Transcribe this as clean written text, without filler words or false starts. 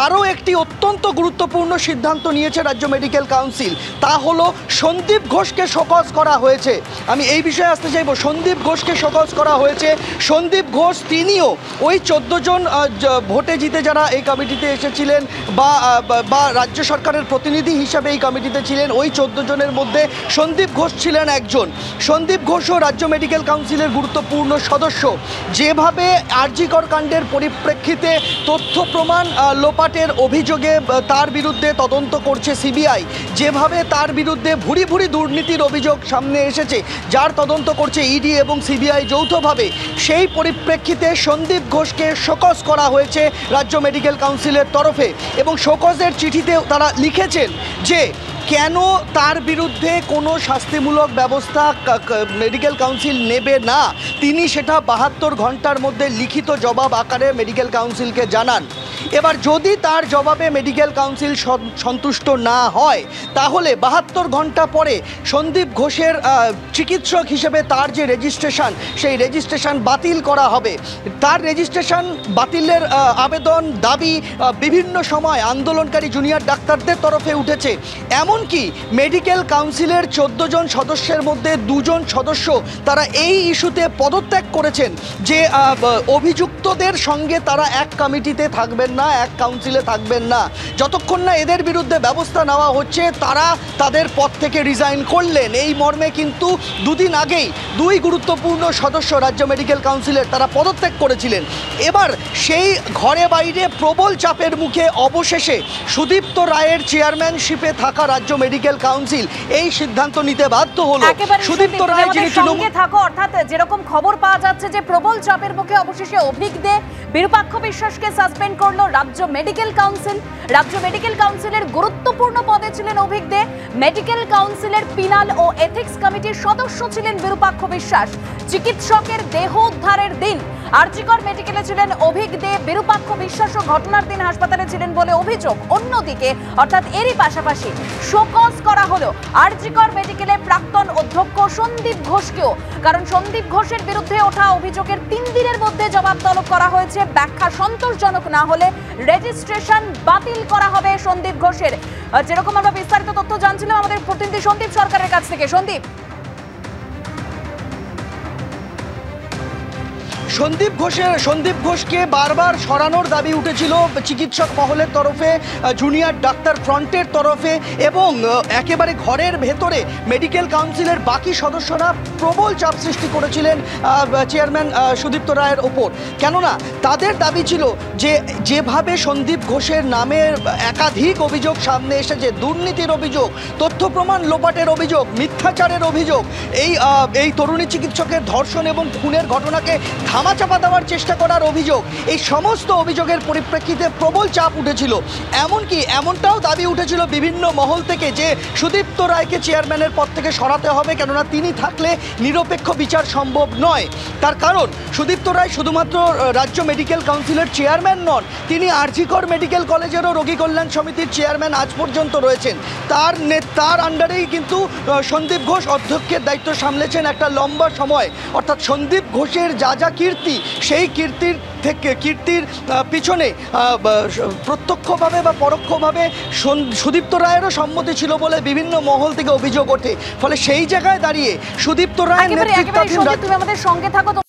আরও একটি অত্যন্ত গুরুত্বপূর্ণ সিদ্ধান্ত নিয়েছে রাজ্য মেডিকেল কাউন্সিল, তা হলো সন্দীপ ঘোষকে শোকজ করা হয়েছে। আমি এই বিষয়ে আসতে চাইব। সন্দীপ ঘোষকে শোকজ করা হয়েছে। সন্দীপ ঘোষ তিনিও ওই 14 জন ভোটে জিতে যারা এই কমিটিতে এসেছিলেন বা রাজ্য সরকারের প্রতিনিধি হিসাবে এই কমিটিতে ছিলেন, ওই 14 জনের মধ্যে সন্দীপ ঘোষ ছিলেন একজন। সন্দীপ ঘোষও রাজ্য মেডিকেল কাউন্সিলের গুরুত্বপূর্ণ সদস্য। যেভাবে আরজি কর কাণ্ডের পরিপ্রেক্ষিতে তথ্য প্রমাণ লোপাটের অভিযোগে তার বিরুদ্ধে তদন্ত করছে সিবিআই, যেভাবে তার বিরুদ্ধে ভুরি ভুরি দুর্নীতির অভিযোগ সামনে এসেছে, যার তদন্ত করছে ইডি এবং সিবিআই যৌথভাবে, সেই পরিপ্রেক্ষিতে সন্দীপ ঘোষকে শোকজ করা হয়েছে রাজ্য মেডিকেল কাউন্সিলের তরফে। এবং শোকজের চিঠিতে তারা লিখেছেন যে কেন তার বিরুদ্ধে কোনো শাস্তিমূলক ব্যবস্থা মেডিকেল কাউন্সিল নেবে না, তিনি সেটা 72 ঘন্টার মধ্যে লিখিত জবাব আকারে মেডিকেল কাউন্সিলকে জানান। এবার যদি তার জবাবে মেডিকেল কাউন্সিল সন্তুষ্ট না হয়, তাহলে 72 ঘন্টা পরে সন্দীপ ঘোষের চিকিৎসক হিসেবে তার যে রেজিস্ট্রেশন, সেই রেজিস্ট্রেশন বাতিল করা হবে। তার রেজিস্ট্রেশন বাতিলের আবেদন দাবি বিভিন্ন সময় আন্দোলনকারী জুনিয়র ডাক্তারদের তরফে উঠেছে। এমনকি মেডিকেল কাউন্সিলের 14 জন সদস্যের মধ্যে 2 জন সদস্য তারা এই ইস্যুতে পদত্যাগ করেছেন যে অভিযুক্তদের সঙ্গে তারা এক কমিটিতে থাকবেন না, এক কাউন্সিলে থাকবেন না, যতক্ষণ না এদের বিরুদ্ধে ব্যবস্থা নেওয়া হচ্ছে তারা তাদের পদ থেকে রিজাইন করলেন। এই মর্মে কিন্তু 2 দিন আগেই 2 গুরুত্বপূর্ণ সদস্য রাজ্য মেডিকেল কাউন্সিলের তারা পদত্যাগ করেছিলেন। এবার সেই ঘরে বাইরে প্রবল চাপের মুখে অবশেষে সুদীপ্ত রায়ের চেয়ারম্যানশিপে থাকা রাজ্য মেডিকেল কাউন্সিল এই সিদ্ধান্ত নিতে বাধ্য হলো। সুদীপ্ত রায় যিনি তৃণমূলে থাকো, অর্থাৎ যেরকম খবর পাওয়া যাচ্ছে যে প্রবল চাপের মুখে অবশেষে অভিক দে বিরূপাক্ষ বিশ্বাসকে সাসপেন্ড করলো রাজ্য মেডিকেল কাউন্সিল। রাজ্য মেডিকেল কাউন্সিলের গুরুত্বপূর্ণ পদে ছিলেন অভিক দে। মেডিকেল কাউন্সিলের পিনাল ও এথিক্স কমিটির সদস্য ছিলেন বিরূপাক্ষ বিশ্বাস। চিকিৎসকের দেহ উদ্ধারের দিন আরজি কর মেডিকেলে ছিলেন অভিক দে, বিরূপাক্ষ বিশ্বাস ও ঘটনার দিন হাসপাতালে ছিলেন বলে অভিযোগ। অন্যদিকে অর্থাৎ এরই পাশাপাশি শোকজ করা হলো আরজি কর মেডিকেলে প্রাক্তন অধ্যক্ষ সন্দীপ ঘোষকেও, কারণ সন্দীপ ঘোষের বিরুদ্ধে ওঠা অভিযোগের 3 দিনের মধ্যে জবাব তলব করা হয়েছে। ব্যাখ্যা সন্তোষজনক না হলে রেজিস্ট্রেশন বাতিল করা হবে সন্দীপ ঘোষের। যেরকম আমরা বিস্তারিত তথ্য জানছিলাম আমাদের প্রতিনিধি সন্দীপ সরকারের কাছ থেকে। সন্দীপ ঘোষকে বারবার সরানোর দাবি উঠেছিল চিকিৎসক মহলের তরফে, জুনিয়র ডাক্তার ফ্রন্টের তরফে, এবং একেবারে ঘরের ভেতরে মেডিকেল কাউন্সিলের বাকি সদস্যরা প্রবল চাপ সৃষ্টি করেছিলেন চেয়ারম্যান সুদীপ্ত রায়ের ওপর। কেননা তাদের দাবি ছিল যে যেভাবে সন্দীপ ঘোষের নামে একাধিক অভিযোগ সামনে এসেছে, দুর্নীতির অভিযোগ, তথ্য প্রমাণ লোপাটের অভিযোগ, মিথ্যাচারের অভিযোগ, এই তরুণী চিকিৎসকের ধর্ষণ এবং খুনের ঘটনাকে ধামাচাপা দেওয়ার চেষ্টা করার অভিযোগ, এই সমস্ত অভিযোগের পরিপ্রেক্ষিতে প্রবল চাপ উঠেছিল। এমনকি এমনটাও দাবি উঠেছিল বিভিন্ন মহল থেকে যে সুদীপ্ত রায়কে চেয়ারম্যানের পদ থেকে সরাতে হবে, কেননা তিনি থাকলে নিরপেক্ষ বিচার সম্ভব নয়। তার কারণ সুদীপ্ত রায় শুধুমাত্র রাজ্য মেডিকেল কাউন্সিলের চেয়ারম্যান নন, তিনি আরজি কর মেডিকেল কলেজেরও রোগী কল্যাণ সমিতির চেয়ারম্যান আজ পর্যন্ত রয়েছেন। তার আন্ডারেই কিন্তু সন্দীপ ঘোষ অধ্যক্ষের দায়িত্ব সামলেছেন একটা লম্বা সময়। অর্থাৎ সন্দীপ ঘোষের যা কীর্তি, সেই কীর্তির পিছনে প্রত্যক্ষভাবে বা পরোক্ষভাবে সুদীপ্ত রায়েরও সম্মতি ছিল বলে বিভিন্ন মহল থেকে অভিযোগ ওঠে। ফলে সেই জায়গায় দাঁড়িয়ে সুদীপ্ত রায় নেতৃত্বাধীন, তুমি আমাদের সঙ্গে থাকো।